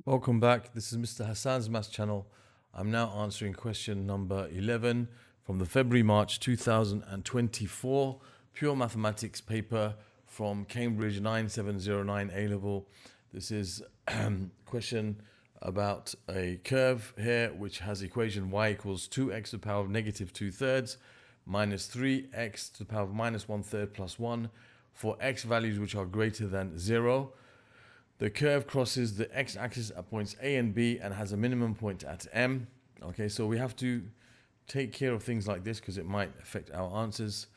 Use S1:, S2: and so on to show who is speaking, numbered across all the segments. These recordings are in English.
S1: Welcome back. This is Mr. Hassan's Maths channel. I'm now answering question number 11 from the February-March 2024 Pure Mathematics paper from Cambridge 9709 A-Level. This is a question about a curve here which has equation y equals 2x to the power of negative 2/3 minus 3x to the power of minus 1/3 plus 1 for x values which are greater than 0. The curve crosses the x-axis at points A and B and has a minimum point at M. Okay, so we have to take care of things like this because it might affect our answers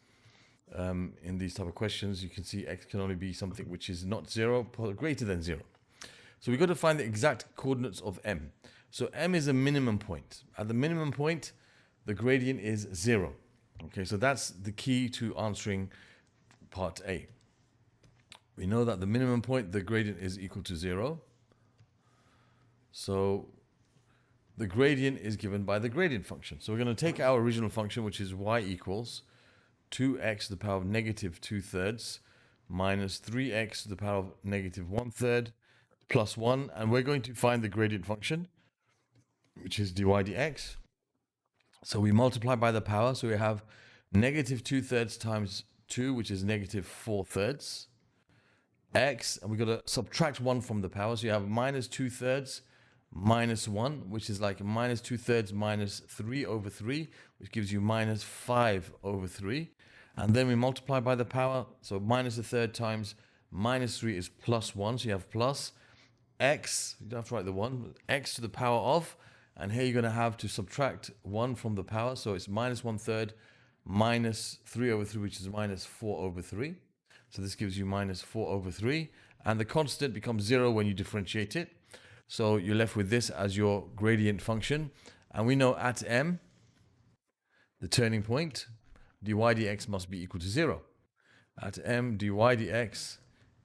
S1: in these type of questions. You can see x can only be something which is not 0, but greater than 0. So we've got to find the exact coordinates of M. So M is a minimum point. At the minimum point, the gradient is 0. Okay, so that's the key to answering part A. We know that the minimum point, the gradient is equal to 0. So the gradient is given by the gradient function. So we're going to take our original function, which is y equals 2x to the power of negative 2/3 minus 3x to the power of negative 1/3 plus 1. And we're going to find the gradient function, which is dy dx. So we multiply by the power. So we have negative 2/3 times 2, which is negative 4/3. X, and we've got to subtract 1 from the power. So you have minus 2/3 minus 1, which is like minus 2/3 minus 3/3, which gives you minus 5/3. And then we multiply by the power. So minus 1/3 times minus 3 is plus 1. So you have plus x, you don't have to write the 1, x to the power of, and here you're going to have to subtract 1 from the power. So it's minus 1/3 minus 3/3, which is minus 4/3. So this gives you minus 4/3, and the constant becomes 0 when you differentiate it. So you're left with this as your gradient function. And we know at M, the turning point, dy dx must be equal to 0. At M, dy dx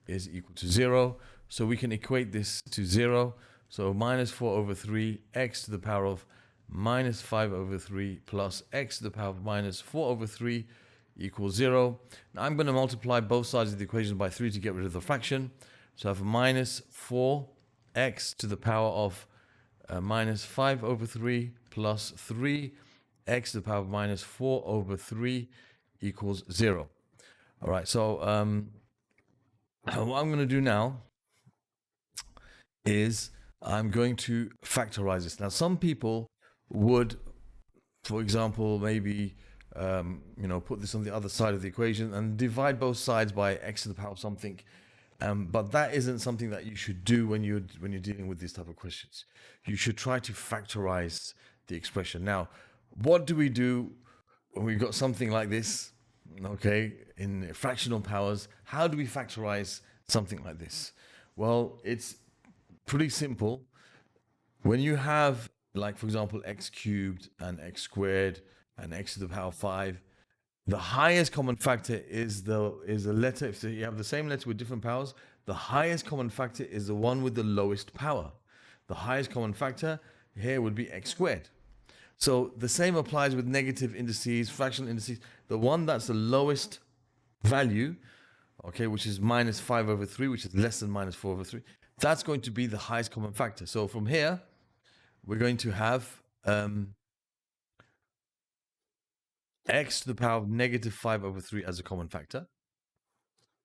S1: is equal to 0. So we can equate this to 0. So minus 4/3 x to the power of minus 5/3 plus x to the power of minus 4/3 equals 0. Now I'm going to multiply both sides of the equation by 3 to get rid of the fraction. So I have minus 4x to the power of minus 5/3 plus 3x to the power of minus 4/3 equals 0. All right, so what I'm going to do now is I'm going to factorize this. Now some people would, for example, maybe put this on the other side of the equation and divide both sides by x to the power of something. But that isn't something that you should do when you're dealing with these type of questions. You should try to factorize the expression. Now, what do we do when we've got something like this? Okay, in fractional powers, how do we factorize something like this? Well, it's pretty simple. When you have, like, for example, x cubed and x squared and x to the power 5, the highest common factor is a letter. If you have the same letter with different powers, the highest common factor is the one with the lowest power. The highest common factor here would be x squared. So the same applies with negative indices, fractional indices. The one that's the lowest value, okay, which is minus 5/3, which is less than minus 4/3, that's going to be the highest common factor. So from here, we're going to have x to the power of negative 5/3 as a common factor.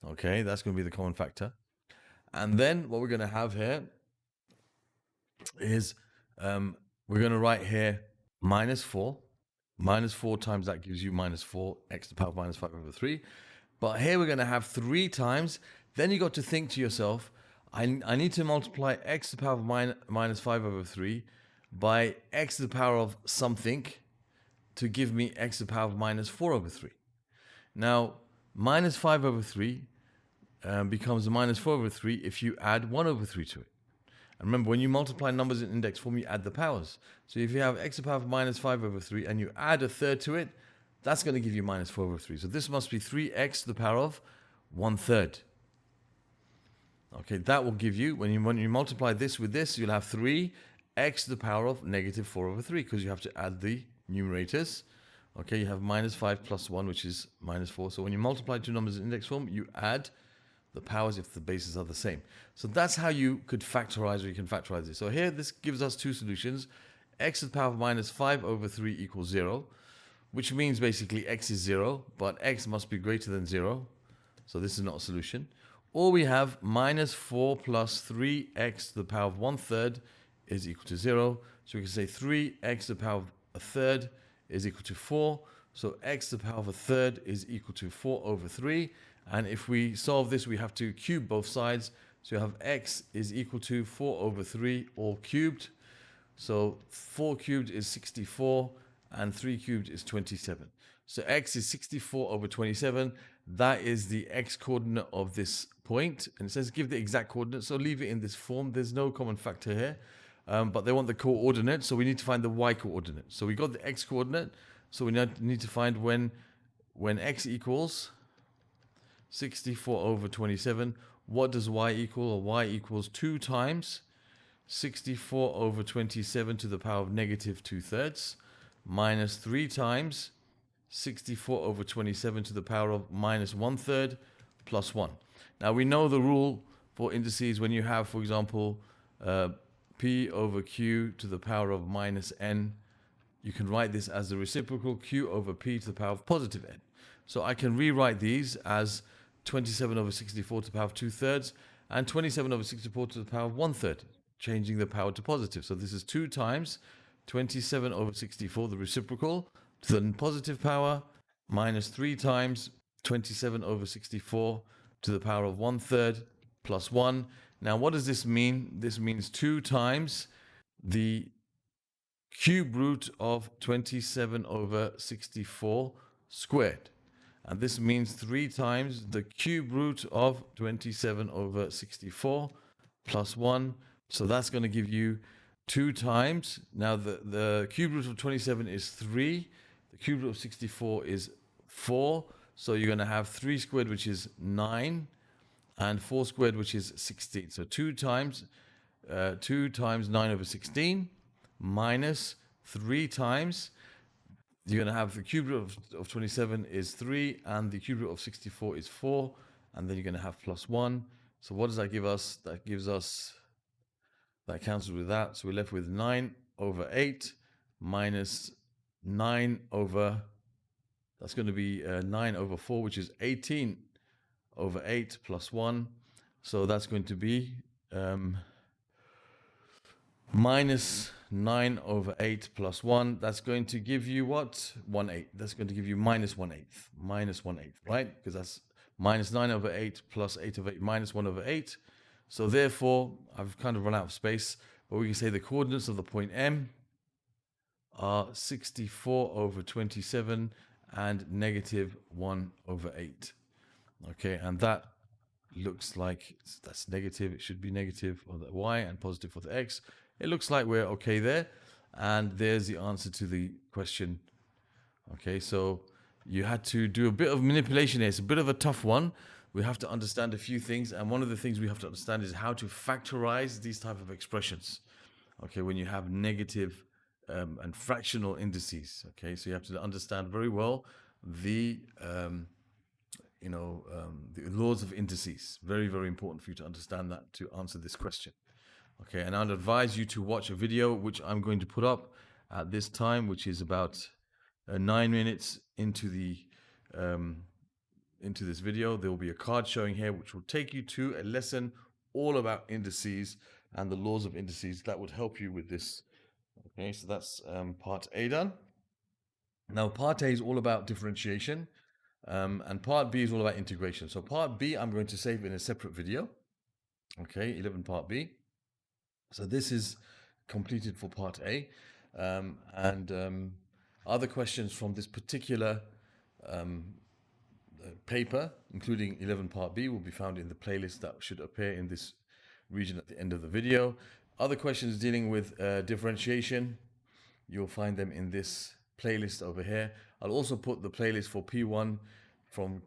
S1: Okay, that's going to be the common factor. And then what we're going to have here is we're going to write here minus 4. Minus 4 times that gives you minus 4, x to the power of minus 5/3. But here we're going to have 3 times. Then you got to think to yourself, I need to multiply x to the power of minus 5/3 by x to the power of something to give me x to the power of minus 4/3. Now, minus 5/3 becomes minus 4/3 if you add 1/3 to it. And remember, when you multiply numbers in index form, you add the powers. So if you have x to the power of minus 5/3 and you add 1/3 to it, that's going to give you minus 4/3. So this must be 3x to the power of 1/3. Okay, that will give you, when you multiply this with this, you'll have 3x to the power of negative 4/3 because you have to add the numerators. Okay, you have minus 5 plus 1, which is minus 4. So when you multiply two numbers in index form, you add the powers if the bases are the same. So that's how you could factorize, or you can factorize this. So here, this gives us two solutions. X to the power of minus 5 over 3 equals 0, which means basically x is 0, but x must be greater than 0. So this is not a solution. Or we have minus 4 plus 3x to the power of 1/3 is equal to 0. So we can say 3x to the power of 1/3 is equal to 4. So x to the power of 1/3 is equal to 4 over 3. And if we solve this, we have to cube both sides. So you have x is equal to 4 over 3 all cubed. So 4 cubed is 64 and 3 cubed is 27. So x is 64 over 27. That is the x coordinate of this point. And it says give the exact coordinate. So leave it in this form. There's no common factor here. But they want the coordinate. So we need to find the y coordinate. So we got the x coordinate. So we need to find when x equals 64 over 27, what does y equal? Or y equals 2 times 64 over 27 to the power of negative 2/3 minus 3 times 64 over 27 to the power of minus 1/3 plus 1. Now we know the rule for indices when you have, for example, p over q to the power of minus n. You can write this as the reciprocal q over p to the power of positive n. So I can rewrite these as 27 over 64 to the power of 2/3 and 27 over 64 to the power of 1/3, changing the power to positive. So this is 2 times 27 over 64, the reciprocal, to the positive power, minus 3 times 27 over 64 to the power of 1/3 plus 1. Now, what does this mean? This means 2 times the cube root of 27 over 64 squared. And this means 3 times the cube root of 27 over 64 plus 1. So that's going to give you 2 times. Now, the cube root of 27 is 3. The cube root of 64 is 4. So you're going to have 3 squared, which is 9, and 4 squared, which is 16. So 2 times 9 over 16 minus 3 times. You're going to have the cube root of 27 is 3, and the cube root of 64 is 4, and then you're going to have plus 1. So what does that give us? That gives us, that cancels with that. So we're left with 9 over 8 minus 9 over, that's going to be 9 over 4, which is 18 over 8 plus 1. So that's going to be minus 9 over 8 plus 1. That's going to give you what? 1/8. That's going to give you minus 1/8. Minus 1/8, right? Because that's minus 9 over 8 plus 8 over 8 minus 1 over 8. So therefore, I've kind of run out of space, but we can say the coordinates of the point M are 64 over 27 and negative 1 over 8. Okay, and that looks like that's negative. It should be negative for the y and positive for the x. It looks like we're okay there. And there's the answer to the question. Okay, so you had to do a bit of manipulation here. It's a bit of a tough one. We have to understand a few things. And one of the things we have to understand is how to factorize these type of expressions. Okay, when you have negative and fractional indices. Okay, so you have to understand very well the the laws of indices. Very, very important for you to understand that to answer this question. Okay, and I'd advise you to watch a video which I'm going to put up at this time, which is about 9 minutes into this video. There will be a card showing here which will take you to a lesson all about indices and the laws of indices that would help you with this. Okay, so that's part A done. Now, part A is all about differentiation, and part B is all about integration. So part B, I'm going to save in a separate video. Okay, 11 part B. So this is completed for part A, and other questions from this particular paper, including 11 part B, will be found in the playlist that should appear in this region at the end of the video. Other questions dealing with differentiation, you'll find them in this playlist over here. I'll also put the playlist for P1 from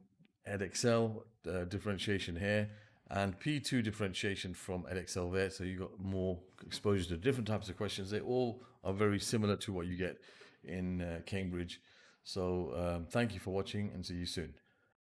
S1: Edexcel differentiation here, and P2 differentiation from Edexcel there. So you got more exposure to different types of questions. They all are very similar to what you get in Cambridge. So thank you for watching, and see you soon.